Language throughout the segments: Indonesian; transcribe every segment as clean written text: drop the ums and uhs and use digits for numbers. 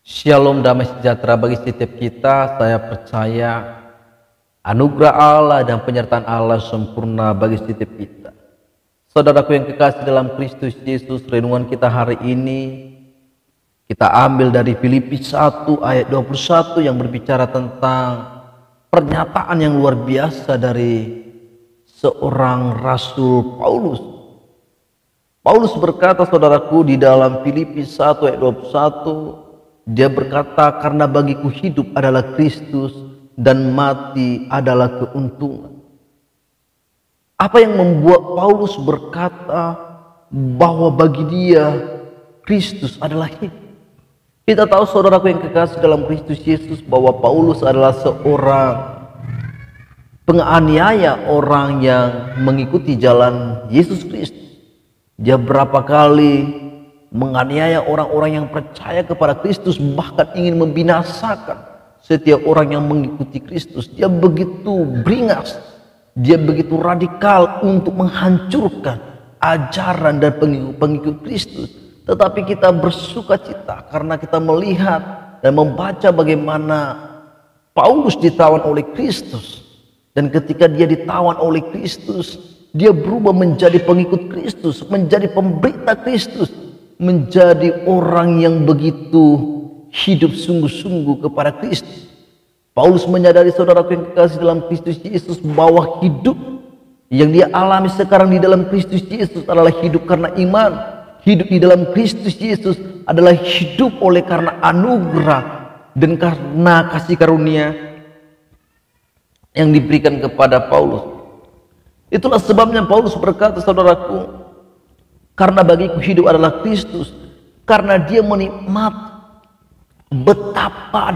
Shalom, damai sejahtera bagi setiap kita. Saya percaya anugerah Allah dan penyertaan Allah sempurna bagi setiap kita. Saudaraku yang kekasih dalam Kristus Yesus, renungan kita hari ini kita ambil dari Filipi 1 ayat 21 yang berbicara tentang pernyataan yang luar biasa dari seorang Rasul Paulus. Paulus berkata, saudaraku, di dalam Filipi 1 ayat 21, dia berkata, karena bagiku hidup adalah Kristus dan mati adalah keuntungan. Apa yang membuat Paulus berkata bahwa bagi dia Kristus adalah hidup? Kita tahu, saudaraku yang kekasih dalam Kristus Yesus, bahwa Paulus adalah seorang penganiaya orang yang mengikuti jalan Yesus Kristus. Dia berapa kali menganiaya orang-orang yang percaya kepada Kristus, bahkan ingin membinasakan setiap orang yang mengikuti Kristus. Dia begitu beringas, dia begitu radikal untuk menghancurkan ajaran dan pengikut Kristus. Tetapi kita bersuka cita karena kita melihat dan membaca bagaimana Paulus ditawan oleh Kristus. Dan ketika dia ditawan oleh Kristus, dia berubah menjadi pengikut Kristus, menjadi pemberita Kristus, menjadi orang yang begitu hidup sungguh-sungguh kepada Kristus. Paulus menyadari, saudaraku yang kekasih dalam Kristus Yesus, bahwa hidup yang dia alami sekarang di dalam Kristus Yesus adalah hidup karena iman. Hidup di dalam Kristus Yesus adalah hidup oleh karena anugerah dan karena kasih karunia yang diberikan kepada Paulus. Itulah sebabnya Paulus berkata, saudaraku, karena bagiku hidup adalah Kristus, karena dia menikmati betapa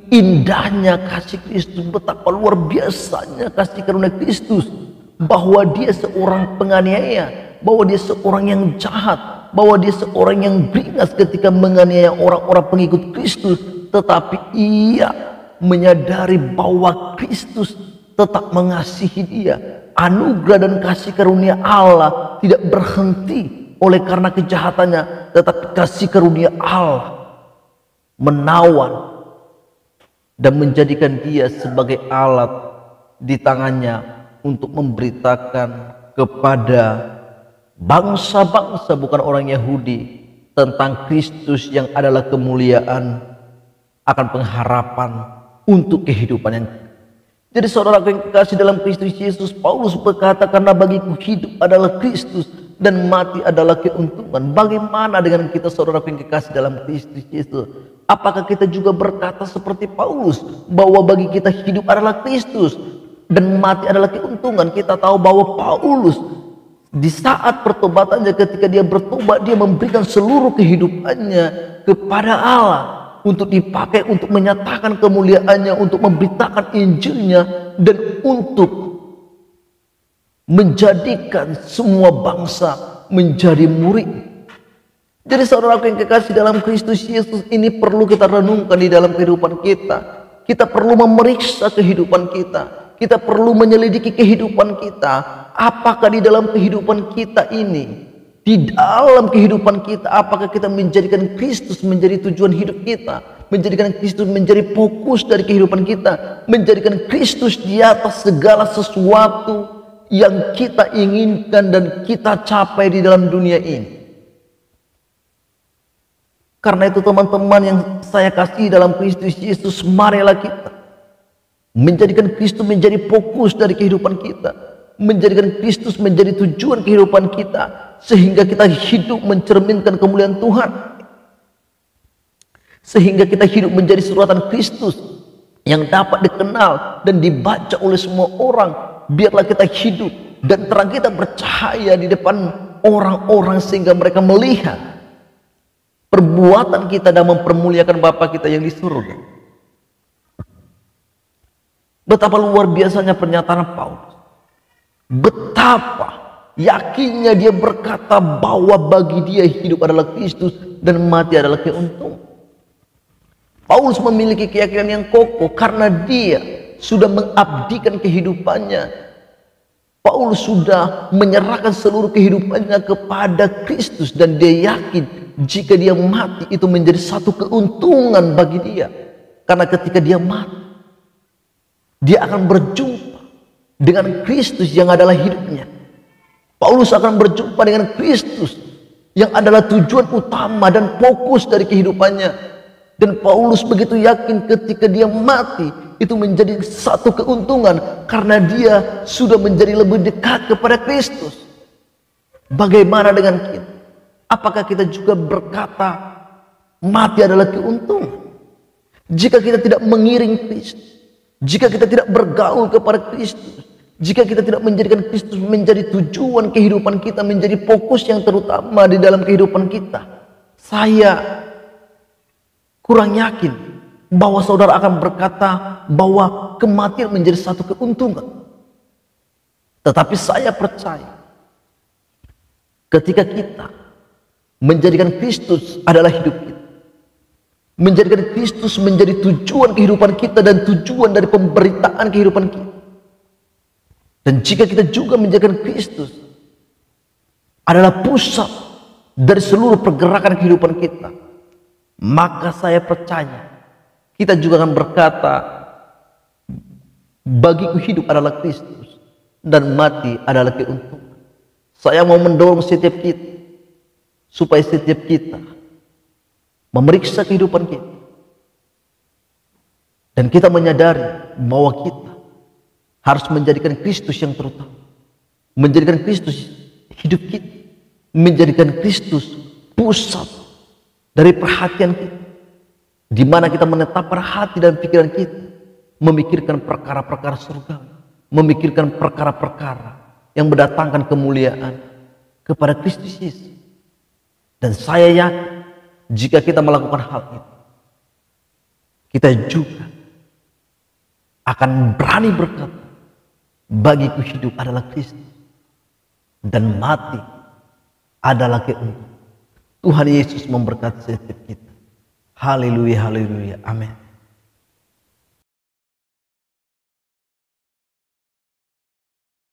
indahnya kasih Kristus, betapa luar biasanya kasih karunia Kristus, bahwa dia seorang penganiaya, bahwa dia seorang yang jahat, bahwa dia seorang yang beringas ketika menganiaya orang-orang pengikut Kristus, tetapi ia menyadari bahwa Kristus tetap mengasihi dia. Anugerah dan kasih karunia Allah tidak berhenti oleh karena kejahatannya, tetapi kasih karunia Allah menawan dan menjadikan dia sebagai alat di tangannya untuk memberitakan kepada bangsa-bangsa, bukan orang Yahudi, tentang Kristus yang adalah kemuliaan akan pengharapan untuk kehidupan yang. Jadi saudaraku yang kekasih dalam Kristus Yesus, Paulus berkata, karena bagiku hidup adalah Kristus dan mati adalah keuntungan. Bagaimana dengan kita, saudaraku yang kekasih dalam Kristus Yesus? Apakah kita juga berkata seperti Paulus, bahwa bagi kita hidup adalah Kristus dan mati adalah keuntungan? Kita tahu bahwa Paulus di saat pertobatannya, ketika dia bertobat, dia memberikan seluruh kehidupannya kepada Allah, untuk dipakai untuk menyatakan kemuliaannya, untuk memberitakan Injilnya, dan untuk menjadikan semua bangsa menjadi murid. Jadi saudaraku yang kekasih dalam Kristus Yesus, ini perlu kita renungkan di dalam kehidupan kita. Kita perlu memeriksa kehidupan kita. Kita perlu menyelidiki kehidupan kita. Apakah di dalam kehidupan kita ini, di dalam kehidupan kita, apakah kita menjadikan Kristus menjadi tujuan hidup kita, menjadikan Kristus menjadi fokus dari kehidupan kita, menjadikan Kristus di atas segala sesuatu yang kita inginkan dan kita capai di dalam dunia ini. Karena itu, teman-teman yang saya kasih dalam Kristus Yesus, marilah kita menjadikan Kristus menjadi fokus dari kehidupan kita, menjadikan Kristus menjadi tujuan kehidupan kita, sehingga kita hidup mencerminkan kemuliaan Tuhan, sehingga kita hidup menjadi suratan Kristus yang dapat dikenal dan dibaca oleh semua orang. Biarlah kita hidup dan terang kita bercahaya di depan orang-orang, sehingga mereka melihat perbuatan kita dan mempermuliakan Bapa kita yang di surga. Betapa luar biasanya pernyataan Paulus, betapa yakinnya dia berkata bahwa bagi dia hidup adalah Kristus dan mati adalah keuntungan. Paulus memiliki keyakinan yang kokoh karena dia sudah mengabdikan kehidupannya. Paulus sudah menyerahkan seluruh kehidupannya kepada Kristus, dan dia yakin jika dia mati itu menjadi satu keuntungan bagi dia. Karena ketika dia mati, dia akan berjumpa dengan Kristus yang adalah hidupnya. Paulus akan berjumpa dengan Kristus yang adalah tujuan utama dan fokus dari kehidupannya. Dan Paulus begitu yakin ketika dia mati itu menjadi satu keuntungan karena dia sudah menjadi lebih dekat kepada Kristus. Bagaimana dengan kita? Apakah kita juga berkata mati adalah keuntungan? Jika kita tidak mengiring Kristus, jika kita tidak bergaul kepada Kristus, jika kita tidak menjadikan Kristus menjadi tujuan kehidupan kita, menjadi fokus yang terutama di dalam kehidupan kita, saya kurang yakin bahwa saudara akan berkata bahwa kematian menjadi satu keuntungan. Tetapi saya percaya ketika kita menjadikan Kristus adalah hidup kita, menjadikan Kristus menjadi tujuan kehidupan kita dan tujuan dari pemberitaan kehidupan kita, dan jika kita juga menjadikan Kristus adalah pusat dari seluruh pergerakan kehidupan kita, maka saya percaya kita juga akan berkata, bagiku hidup adalah Kristus dan mati adalah keuntungan. Saya mau mendorong setiap kita supaya setiap kita memeriksa kehidupan kita dan kita menyadari bahwa kita harus menjadikan Kristus yang terutama, menjadikan Kristus hidup kita, menjadikan Kristus pusat dari perhatian kita, di mana kita menetapkan hati dan pikiran kita memikirkan perkara-perkara surga, memikirkan perkara-perkara yang mendatangkan kemuliaan kepada Kristus Yesus. Dan saya yakin jika kita melakukan hal itu, kita juga akan berani berkata, bagiku hidup adalah Kristus dan mati adalah keuntungan. Tuhan Yesus memberkati setiap kita. Haleluya, haleluya, amin.